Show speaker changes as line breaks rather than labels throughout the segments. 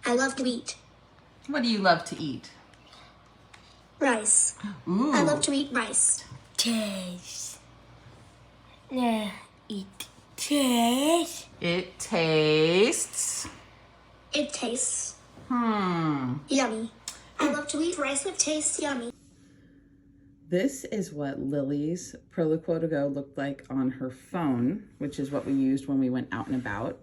I love to eat.
What do you love to eat?
Rice.
Ooh.
I love to eat rice.
Taste. Yeah, eat. Taste.
It tastes.
It tastes
Yummy.
I love to eat rice that tastes yummy.
This is what Lily's PLQ to go looked like on her phone, which is what we used when we went out and about.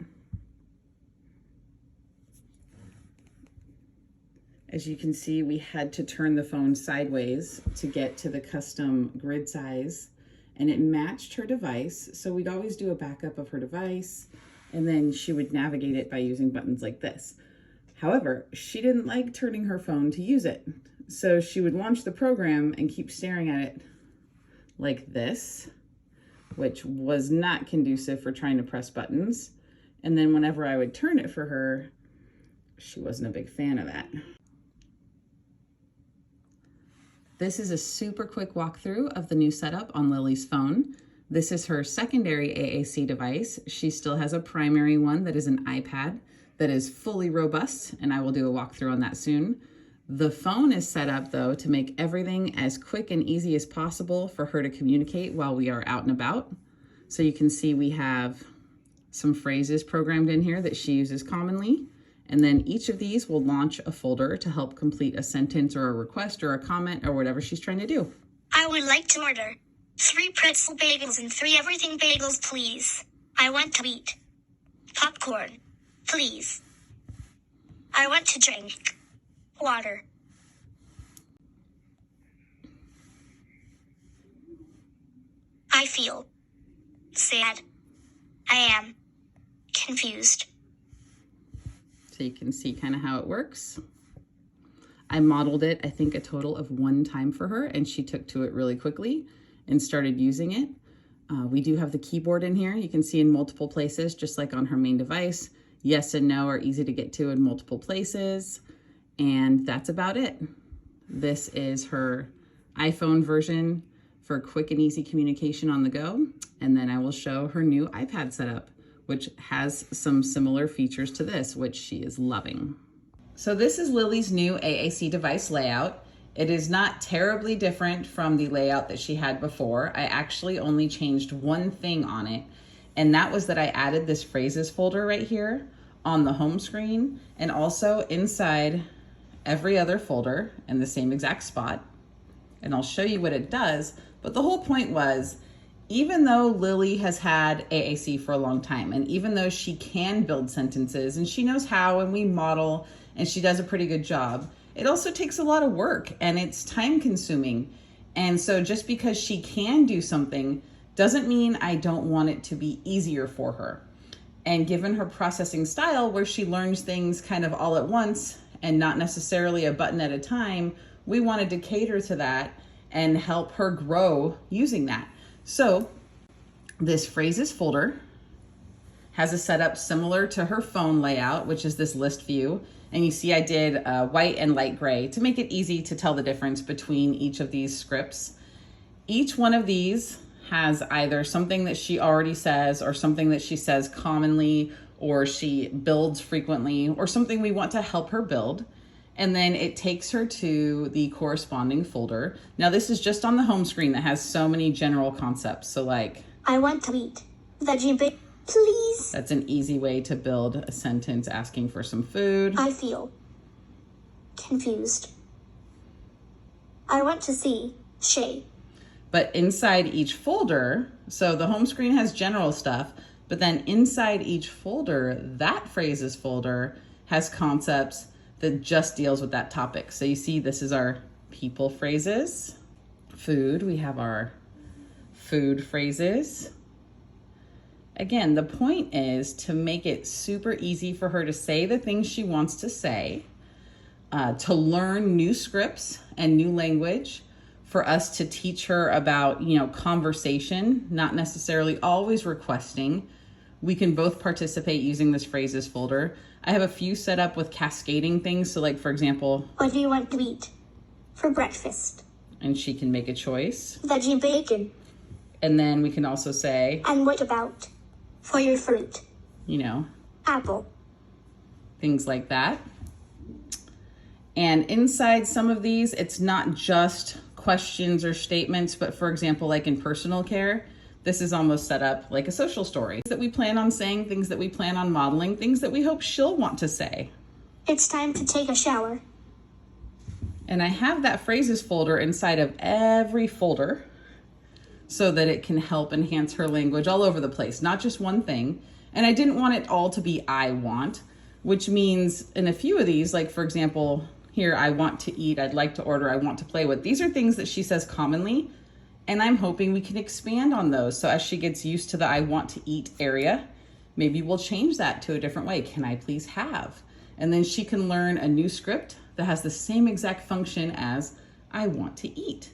As you can see, we had to turn the phone sideways to get to the custom grid size, and it matched her device. So we'd always do a backup of her device, and then she would navigate it by using buttons like this. However, she didn't like turning her phone to use it. So she would launch the program and keep staring at it like this, which was not conducive for trying to press buttons. And then whenever I would turn it for her, she wasn't a big fan of that. This is a super quick walkthrough of the new setup on Lily's phone. This is her secondary AAC device. She still has a primary one that is an iPad that is fully robust, and I will do a walkthrough on that soon. The phone is set up though to make everything as quick and easy as possible for her to communicate while we are out and about. So you can see we have some phrases programmed in here that she uses commonly. And then each of these will launch a folder to help complete a sentence or a request or a comment or whatever she's trying to do.
I would like to order 3 pretzel bagels and 3 everything bagels, please. I want to eat popcorn, please. I want to drink water. I feel sad. I am confused.
So you can see kind of how it works. I modeled it, I think, a total of 1 time for her, and she took to it really quickly and started using it. We do have the keyboard in here. You can see in multiple places, just like on her main device. Yes and no are easy to get to in multiple places. And that's about it. This is her iPhone version for quick and easy communication on the go. And then I will show her new iPad setup, which has some similar features to this, which she is loving. So this is Lily's new AAC device layout. It is not terribly different from the layout that she had before. I actually only changed one thing on it, and that was that I added this phrases folder right here on the home screen, and also inside every other folder in the same exact spot. And I'll show you what it does, but the whole point was, even though Lily has had AAC for a long time, and even though she can build sentences and she knows how, and we model, and she does a pretty good job, it also takes a lot of work and it's time consuming. And so just because she can do something doesn't mean I don't want it to be easier for her. And given her processing style where she learns things kind of all at once and not necessarily a button at a time, we wanted to cater to that and help her grow using that. So this phrases folder has a setup similar to her phone layout, which is this list view. And you see I did white and light gray to make it easy to tell the difference between each of these scripts. Each one of these has either something that she already says or something that she says commonly or she builds frequently or something we want to help her build. And then it takes her to the corresponding folder. Now this is just on the home screen that has so many general concepts. So like,
I want to eat veggie bagel, please.
That's an easy way to build a sentence asking for some food.
I feel confused. I want to see Shay.
But inside each folder, so the home screen has general stuff, but then inside each folder, that phrases folder has concepts that just deals with that topic. So you see, this is our people phrases. Food, we have our food phrases. Again, the point is to make it super easy for her to say the things she wants to say, to learn new scripts and new language, for us to teach her about, conversation, not necessarily always requesting. We can both participate using this phrases folder. I have a few set up with cascading things. So like, for example,
what do you want to eat for breakfast?
And she can make a choice.
Veggie bacon.
And then we can also say,
and what about for your fruit?
You know,
apple.
Things like that. And inside some of these, it's not just questions or statements, but for example, like in personal care, this is almost set up like a social story that we plan on saying, things that we plan on modeling, things that we hope she'll want to say.
It's time to take a shower.
And I have that phrases folder inside of every folder so that it can help enhance her language all over the place, not just one thing. And I didn't want it all to be I want, which means in a few of these, like for example, here, I want to eat, I'd like to order, I want to play with. These are things that she says commonly, and I'm hoping we can expand on those. So as she gets used to the I want to eat area, maybe we'll change that to a different way. Can I please have? And then she can learn a new script that has the same exact function as I want to eat.